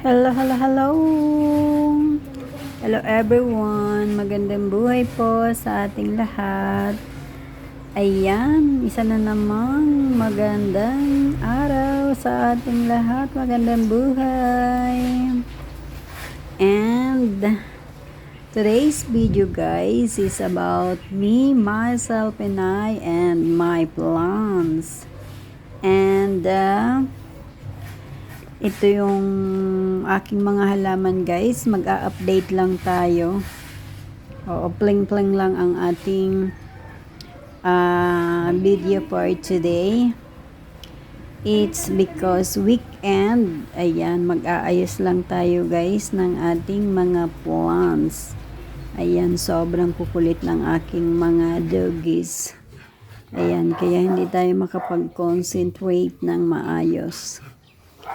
Hello, hello, hello! Hello everyone! Magandang buhay po sa ating lahat. Ayan, isa na namang magandang araw sa ating lahat. Magandang buhay! And today's video guys is about me, myself, and I, and my plants. And ito yung aking mga halaman guys, mag-a-update lang tayo. Oo, pling-pling lang ang ating video for today. It's because weekend. Ayan, mag-aayos lang tayo guys ng ating mga plants. Ayan, sobrang kukulit ng aking mga doggies. Ayan, kaya hindi tayo makapag-concentrate ng maayos.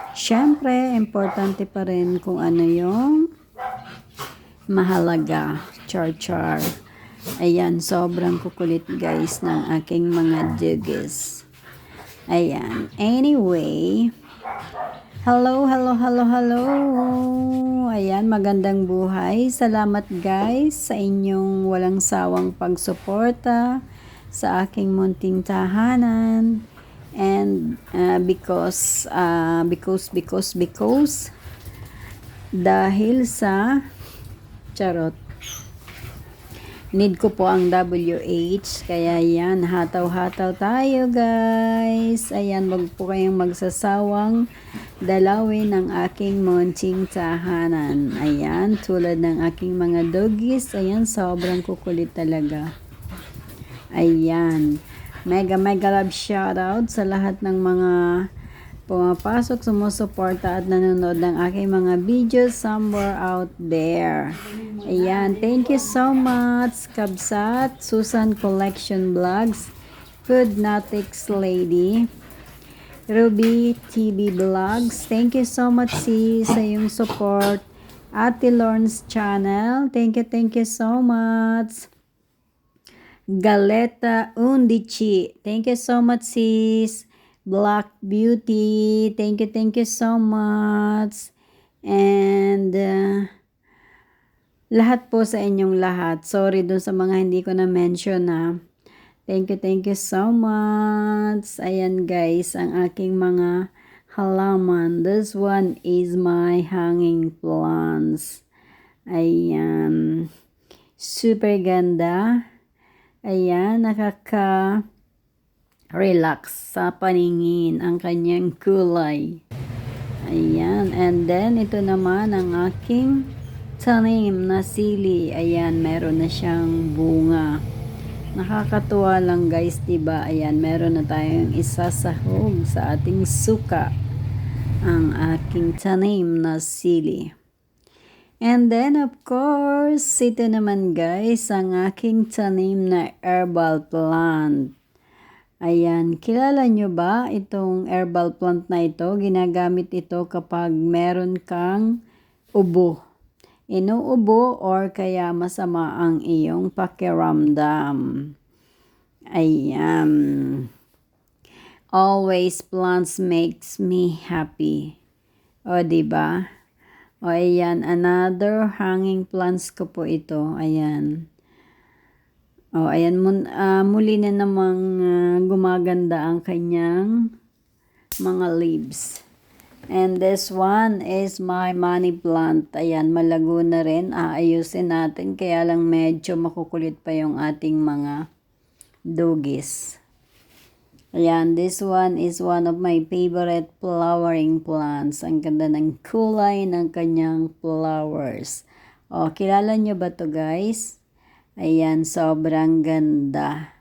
Siyempre, importante pa rin kung ano yung mahalaga. Char-char. Ayan, sobrang kukulit guys ng aking mga doggies. Ayan. Anyway, hello, hello, hello, hello. Ayan, magandang buhay. Salamat guys sa inyong walang sawang pagsuporta sa aking munting tahanan. And because dahil sa charot, need ko po ang WH, kaya yan, hataw-hataw tayo guys. Ayan, wag po kayong magsasawang dalawin ang aking munting tahanan. Ayan, tulad ng aking mga doggies. Ayan, sobrang kukulit talaga. Ayan, mega love shoutout sa lahat ng mga pumapasok, sumusuporta at nanonood ng aking mga videos somewhere out there. Ayan, thank you so much Kabsat, Susan Collection Vlogs, Food Natics Lady, Ruby TV Vlogs. Thank you so much sa iyong support. Ate Lorne's channel, thank you so much. Galeta Undici, thank you so much sis. Black Beauty, thank you so much. And lahat po sa inyong lahat, sorry dun sa mga hindi ko na mention na. Thank you so much. Ayan guys, ang aking mga halaman. This one is my hanging plants. Ayan, super ganda. Ayan, nakaka-relax sa paningin ang kanyang kulay. Ayan, and then ito naman ang aking tanim na sili. Ayan, meron na siyang bunga. Nakakatuwa lang guys, diba? Ayan, meron na tayong isasahog sa ating suka ang aking tanim na sili. And then of course, ito naman guys, ang aking tanim na herbal plant. Ayan, kilala nyo ba itong herbal plant na ito? Ginagamit ito kapag meron kang ubo. Inuubo or kaya masama ang iyong pakiramdam. Ayan. Always plants makes me happy. O, diba? O, ayan, another hanging plants ko po ito. Ayan. O, ayan, muli na namang gumaganda ang kanyang mga leaves. And this one is my money plant. Ayan, malago na rin. Aayusin natin, kaya lang medyo makukulit pa yung ating mga doggies. Ayan, this one is one of my favorite flowering plants. Ang ganda ng kulay ng kanyang flowers. O, kilala nyo ba to guys? Ayan, sobrang ganda.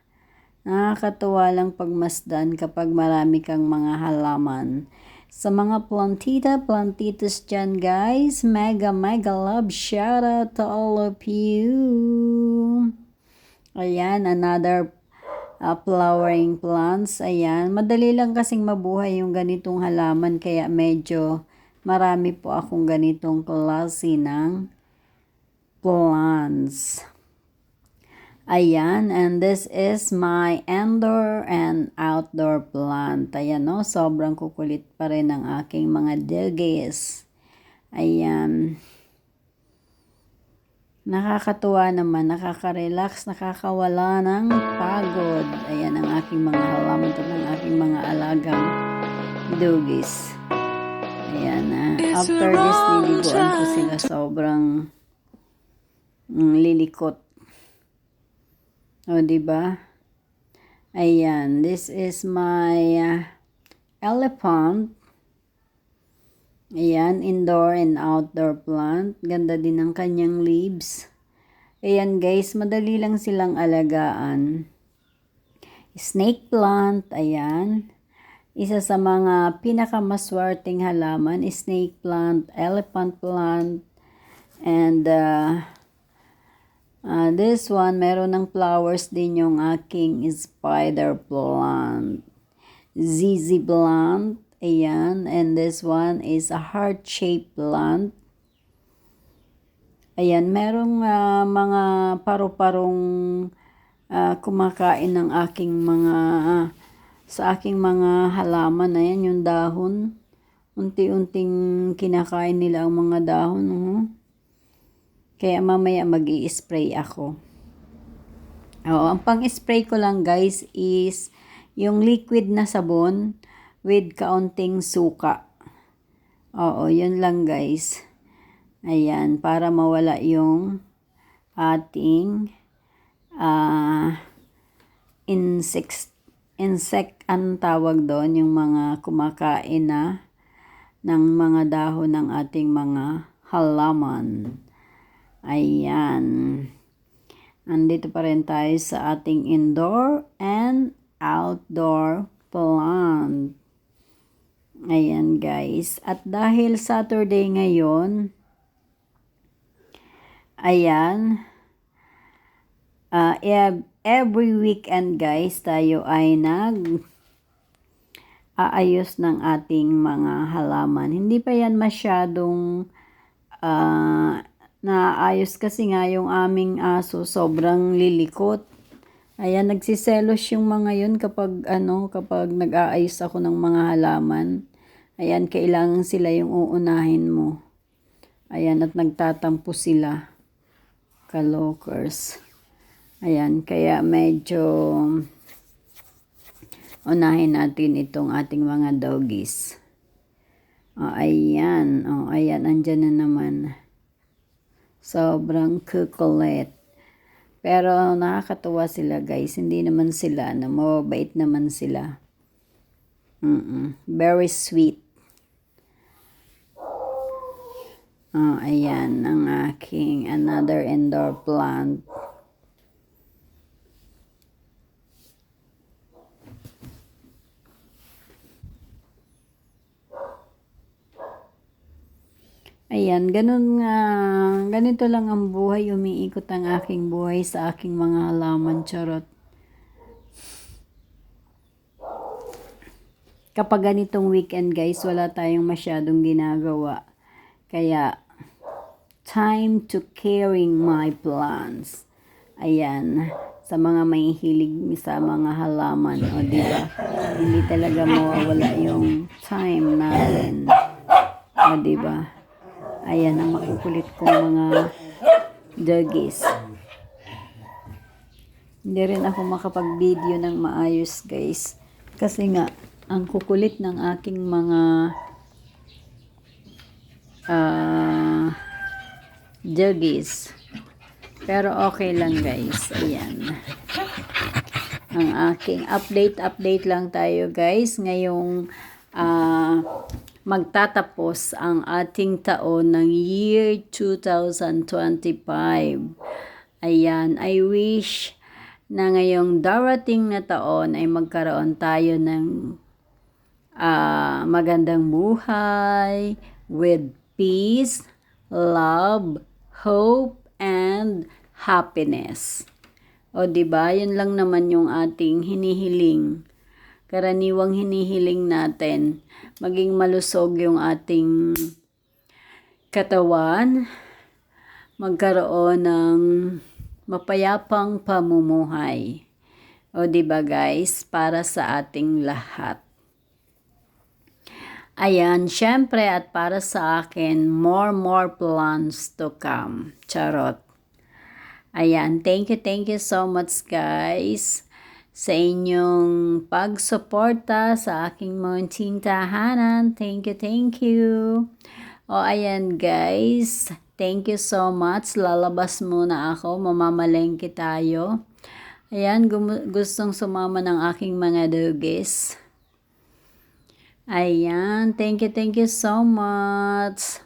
Nakakatuwa lang pagmasdan kapag marami kang mga halaman. Sa mga plantitas dyan guys, mega love shoutout to all of you. Ayan, another flowering plants. Ayan, madali lang kasing mabuhay yung ganitong halaman, kaya medyo marami po akong ganitong klase ng plants. Ayan, and this is my indoor and outdoor plant. Ayan, no, sobrang kukulit pa rin ang aking mga doggies. Ayan. Nakakatuwa naman, nakaka-relax, nakakawala ng pagod. Ayan ang aking mga halaman at ang aking mga alagang doggies. Ayan, after this, niliguan ko sila sobrang lilikot. O, diba? Ayan, this is my elephant. Ayan, indoor and outdoor plant. Ganda din ang kanyang leaves. Ayan guys, madali lang silang alagaan. Snake plant, ayan. Isa sa mga pinakamaswerteng halaman, snake plant, elephant plant, and this one, meron ng flowers din yung aking spider plant. ZZ plant. Ayan, and this one is a heart-shaped plant. Ayan, merong mga paru-parong kumakain ng aking mga, sa aking mga halaman. Ayan, yung dahon. Unti-unting kinakain nila ang mga dahon. Kaya mamaya mag-i-spray ako. Ang pang-spray ko lang guys is yung liquid na sabon with kaunting suka. Yun lang guys. Ayan, para mawala yung ating insect, ang tawag doon, yung mga kumakain na ng mga dahon ng ating mga halaman. Ayan. Andito pa rin tayo sa ating indoor and outdoor plant. Ayan guys. At dahil Saturday ngayon, ayan, every weekend guys, tayo ay aayos ng ating mga halaman. Hindi pa yan masyadong naayos kasi nga yung aming aso sobrang lilikot. Ayan, nagsiselos yung mga yun kapag nag-aayos ako ng mga halaman. Ayan, kailangan sila yung uunahin mo. Ayan, at nagtatampo sila. Kalokers. Ayan, kaya medyo unahin natin itong ating mga doggies. Ayan, andyan na naman. Sobrang kukulit. Pero nakakatuwa sila guys. Hindi naman sila, mababait naman sila. Very sweet. Ayan, ang aking another indoor plant. Ayan, ganito lang ang buhay. Umiikot ang aking buhay sa aking mga halaman, charot. Kapag ganitong weekend guys, wala tayong masyadong ginagawa. Kaya, time to caring my plants. Ayan, sa mga may hilig sa mga halaman, diba? Hindi talaga mawawala yung time natin. Diba? Ayan ang makukulit kong mga doggies. Hindi rin ako makapag-video ng maayos guys. Kasi nga, ang kukulit ng aking mga doggies. Pero okay lang guys. Ayan. Ang aking update lang tayo guys. Ngayong magtatapos ang ating taon ng year 2025. Ayan, I wish na ngayong darating na taon ay magkaroon tayo ng magandang buhay with peace, love, hope, and happiness. Diba? Yun lang naman yung ating hinihiling. Karaniwang hinihiling natin, maging malusog yung ating katawan, magkaroon ng mapayapang pamumuhay. Diba guys? Para sa ating lahat. Ayan, syempre at para sa akin, more plans to come. Charot. Ayan, thank you so much guys sa inyong pagsuporta sa aking munting tahanan. Thank you. O ayan guys, thank you so much. Lalabas muna ako, mamamalengke tayo. Ayan, gustong sumama ng aking mga dugis. Ayan, thank you so much.